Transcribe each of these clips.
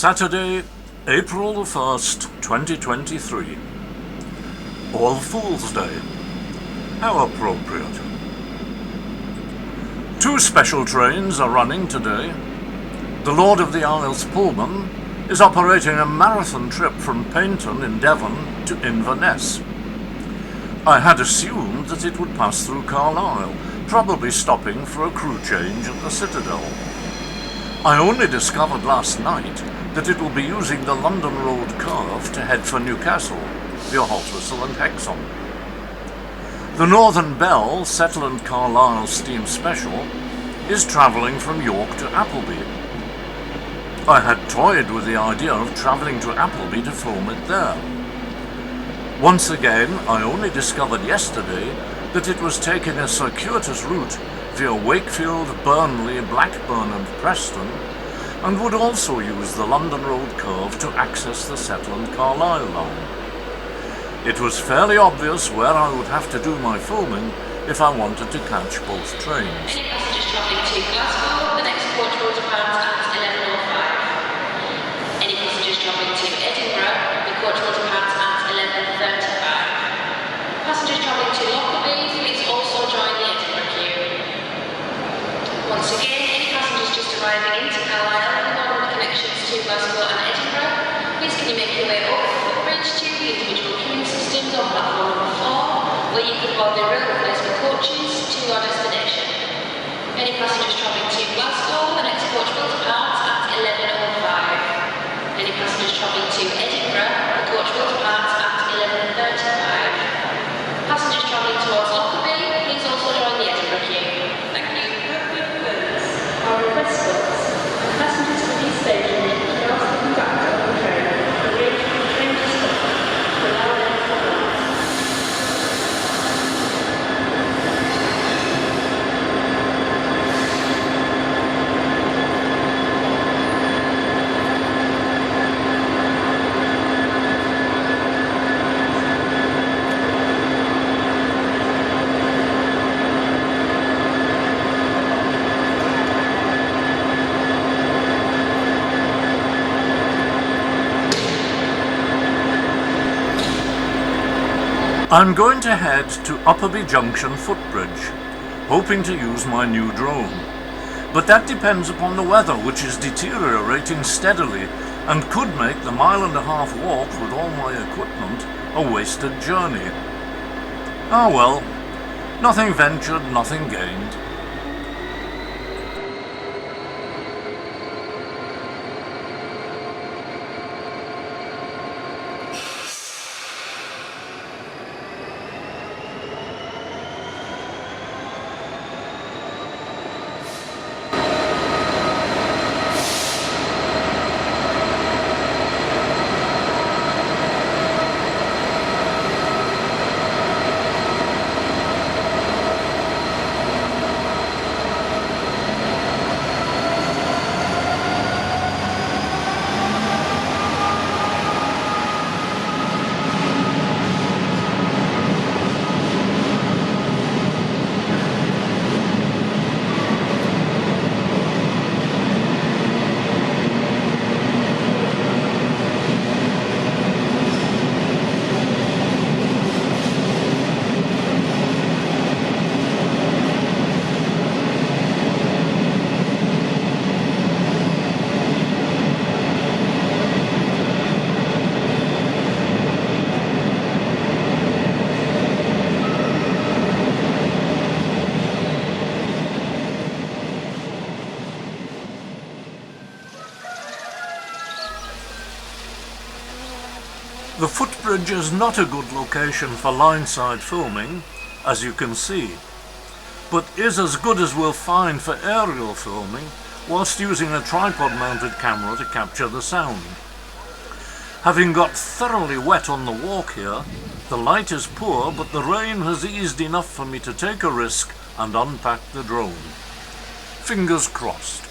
Saturday, April the 1st, 2023. All Fool's Day. How appropriate. Two special trains are running today. The Lord of the Isles Pullman is operating a marathon trip from Paynton in Devon to Inverness. I had assumed that it would pass through Carlisle, probably stopping for a crew change at the Citadel. I only discovered last night that it will be using the London Road curve to head for Newcastle, via Haltwhistle and Hexham. The Northern Belle, Settle and Carlisle Steam Special, is travelling from York to Upperby. I had toyed with the idea of travelling to Upperby to film it there. Once again, I only discovered yesterday that it was taking a circuitous route via Wakefield, Burnley, Blackburn and Preston, and would also use the London Road curve to access the Settle and Carlisle line. It was fairly obvious where I would have to do my filming if I wanted to catch both trains. Any passengers travelling to Glasgow, the next coach will depart at 11:05. Any passengers travelling to Edinburgh, the coach will depart at 11:35. Passengers travelling to Upperby, please also join the Edinburgh queue. Once again, any passengers just arriving into Carlisle with normal connections to Glasgow and Edinburgh, please can you make your way over the footbridge to the individual queuing systems on platform number 4, where you can board the rail replacement coaches to your destination. Any passengers travelling to Glasgow, the next coach will depart at 11:05. Any passengers travelling to Edinburgh, the coach will depart at 11:35. Passengers travelling towards Upperby, please also join the Edinburgh queue. Thank you. Our request stops, and passengers to these stations should ask the conductor of the train to arrange for the train to stop to allow them to arrive. I'm going to head to Upperby Junction footbridge, hoping to use my new drone. But that depends upon the weather, which is deteriorating steadily and could make the mile-and-a-half walk with all my equipment a wasted journey. Ah well, nothing ventured, nothing gained. The footbridge is not a good location for line-side filming, as you can see, but is as good as we'll find for aerial filming whilst using a tripod-mounted camera to capture the sound. Having got thoroughly wet on the walk here, the light is poor, but the rain has eased enough for me to take a risk and unpack the drone. Fingers crossed.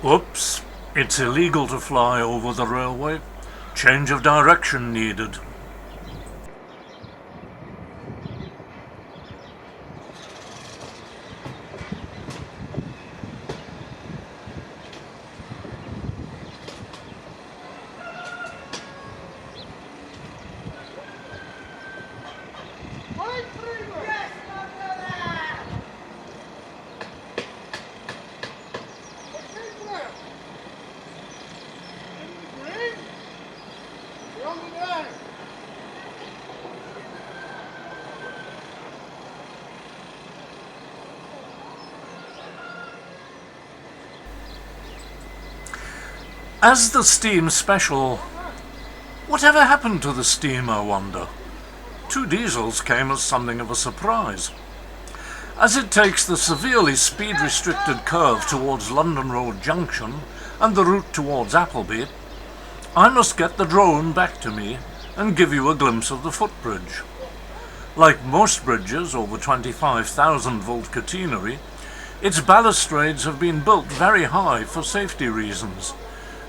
Oops, it's illegal to fly over the railway. Change of direction needed. As the steam special... Whatever happened to the steam, I wonder? 2 diesels came as something of a surprise. As it takes the severely speed-restricted curve towards London Road Junction and the route towards Upperby, I must get the drone back to me and give you a glimpse of the footbridge. Like most bridges over 25,000 volt catenary, its balustrades have been built very high for safety reasons,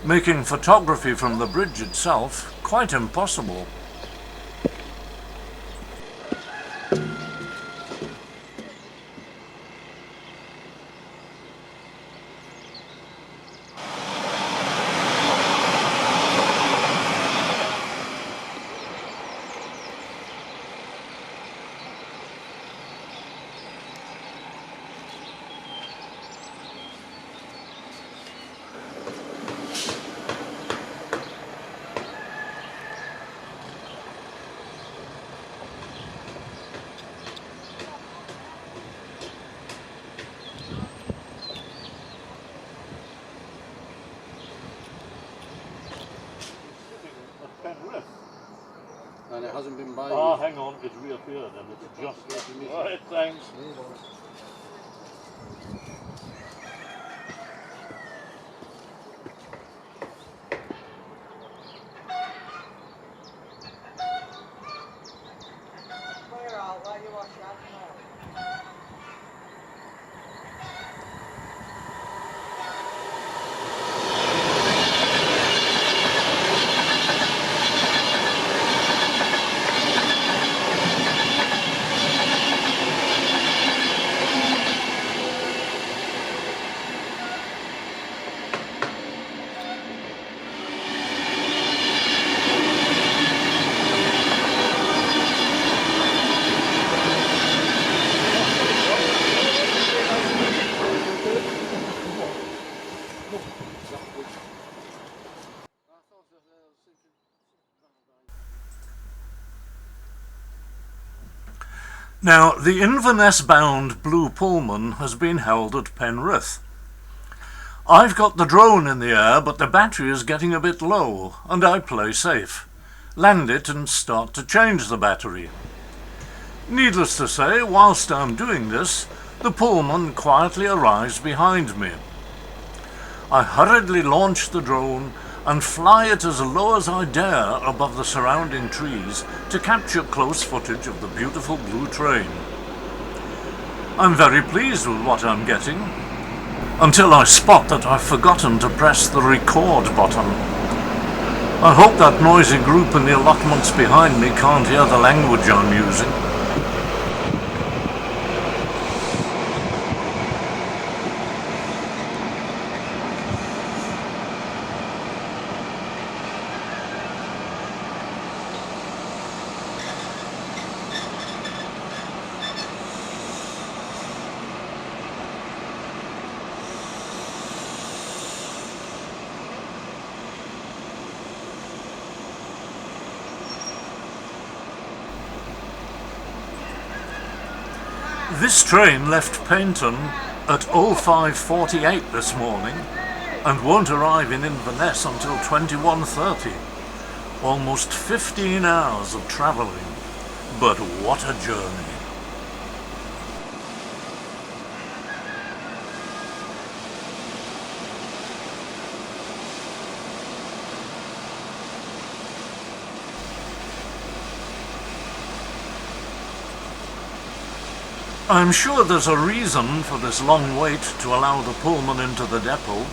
making photography from the bridge itself quite impossible. And it hasn't been by Ah, hang on, it's reappeared and it's just... Right, thanks. Now, the Inverness-bound blue Pullman has been held at Penrith. I've got the drone in the air, but the battery is getting a bit low, and I play safe. Land it and start to change the battery. Needless to say, whilst I'm doing this, the Pullman quietly arrives behind me. I hurriedly launch the drone and fly it as low as I dare above the surrounding trees to capture close footage of the beautiful blue train. I'm very pleased with what I'm getting, until I spot that I've forgotten to press the record button. I hope that noisy group in the allotments behind me can't hear the language I'm using. This train left Paignton at 05:48 this morning and won't arrive in Inverness until 21:30. Almost 15 hours of travelling, but what a journey. I'm sure there's a reason for this long wait to allow the Pullman into the depot.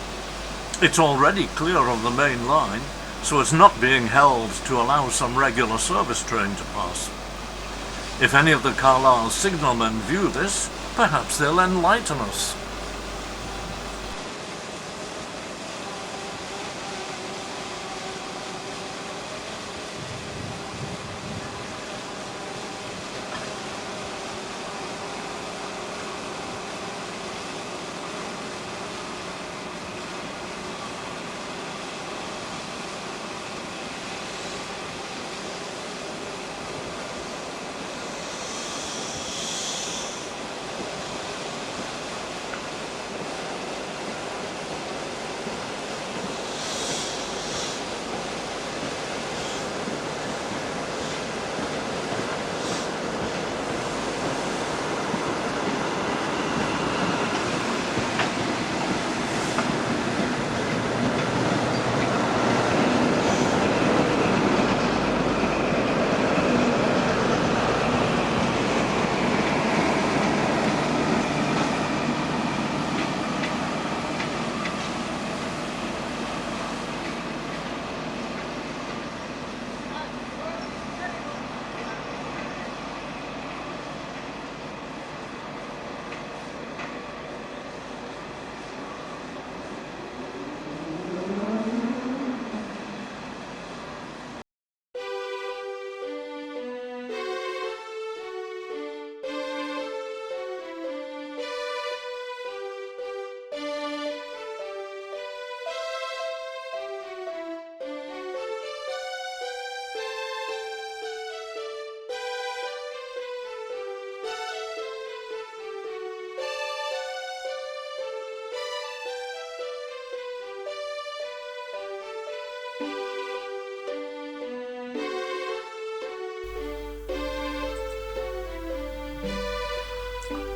It's already clear of the main line, so it's not being held to allow some regular service train to pass. If any of the Carlisle signalmen view this, perhaps they'll enlighten us.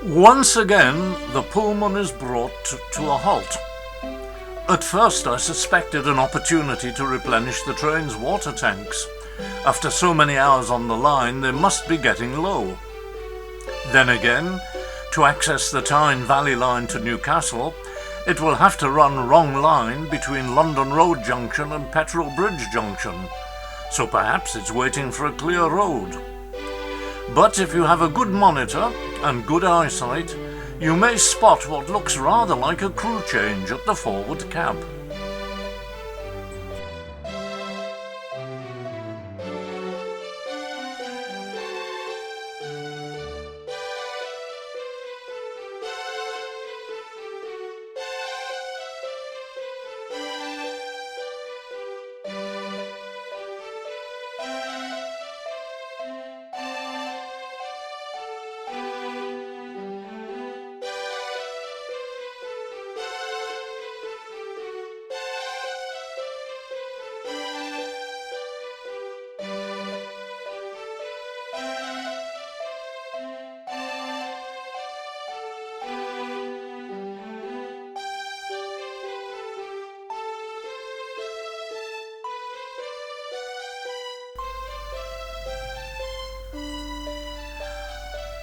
Once again, the Pullman is brought to a halt. At first I suspected an opportunity to replenish the train's water tanks. After so many hours on the line, they must be getting low. Then again, to access the Tyne Valley line to Newcastle, it will have to run wrong line between London Road Junction and Petrel Bridge Junction, so perhaps it's waiting for a clear road. But if you have a good monitor and good eyesight, you may spot what looks rather like a crew change at the forward cab.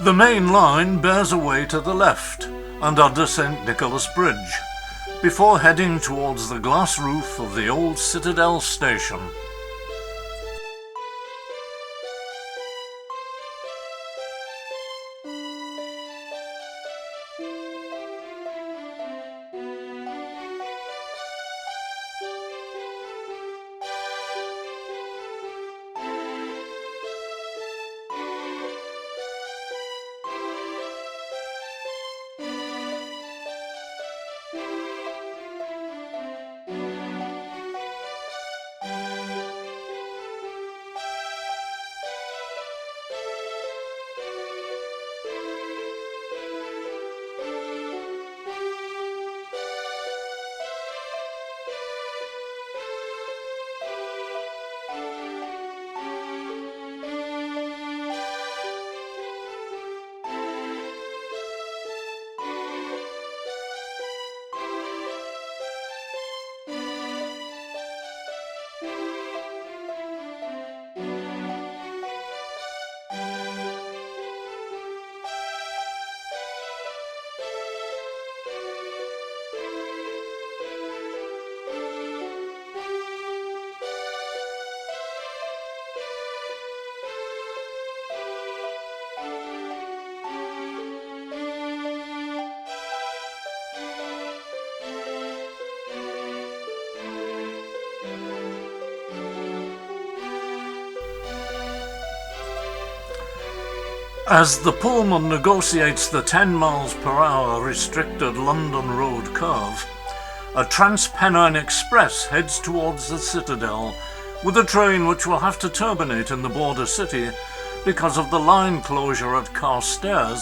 The main line bears away to the left and under St. Nicholas Bridge, before heading towards the glass roof of the old Citadel station. As the Pullman negotiates the 10 miles per hour restricted London Road curve, a Transpennine Express heads towards the Citadel with a train which will have to terminate in the border city because of the line closure at Carstairs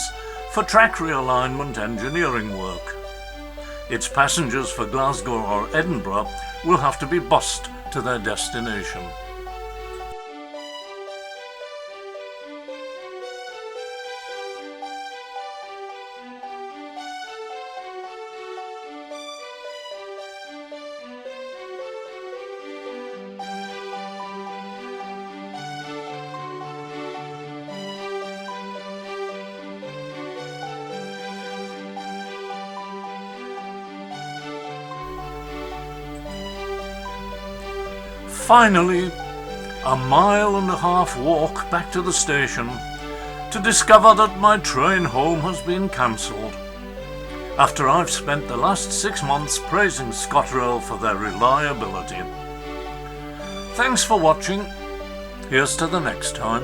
for track realignment engineering work. Its passengers for Glasgow or Edinburgh will have to be bussed to their destination. Finally, a 1.5 mile walk back to the station to discover that my train home has been cancelled, after I've spent the last 6 months praising ScotRail for their reliability. Thanks for watching. Here's to the next time.